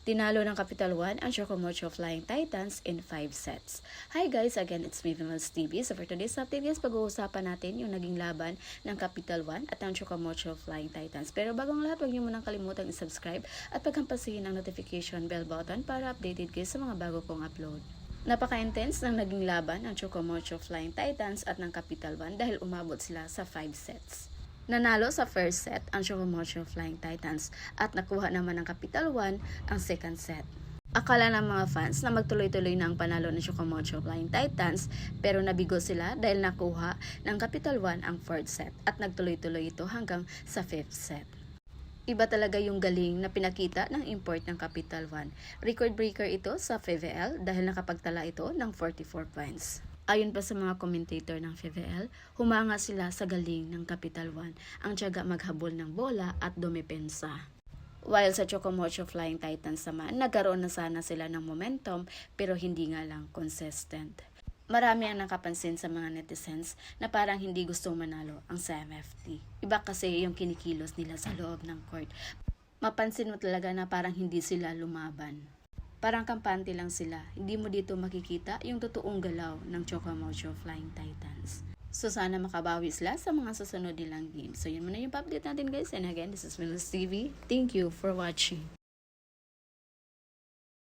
Tinalo ng Capital One ang Chocomocho Flying Titans in 5 sets. Hi guys, again it's me Vimels TV. So for today's update guys, pag-uusapan natin yung naging laban ng Capital One at ang Chocomocho Flying Titans. Pero bagong lahat, huwag niyo munang kalimutang i-subscribe at paghampasin ang notification bell button para updated kayo sa mga bago kong upload. Napaka-intense ng naging laban ng Chocomocho Flying Titans at ng Capital One dahil umabot sila sa 5 sets. Nanalo sa first set ang Chocomocho Flying Titans at nakuha naman ng Capital One ang second set. Akala ng mga fans na magtuloy-tuloy na ang panalo ng Chocomocho Flying Titans pero nabigo sila dahil nakuha ng Capital One ang fourth set at nagtuloy-tuloy ito hanggang sa fifth set. Iba talaga yung galing na pinakita ng import ng Capital One. Record breaker ito sa FVL dahil nakapagtala ito ng 44 points. Ayon pa sa mga commentator ng FVL, humanga sila sa galing ng Capital One, ang tiyaga maghabol ng bola at dumepensa. While sa Chocomocho Flying Titans naman, nagkaroon na sana sila ng momentum pero hindi nga lang consistent. Marami ang nakapansin sa mga netizens na parang hindi gustong manalo ang CMFT. Iba kasi yung kinikilos nila sa loob ng court. Mapansin mo talaga na parang hindi sila lumaban. Parang kampante lang sila. Hindi mo dito makikita yung totoong galaw ng Chocomocho Flying Titans. So sana makabawi sila sa mga susunod nilang games. So yun muna yung update natin guys. And again, this is Vimels TV. Thank you for watching.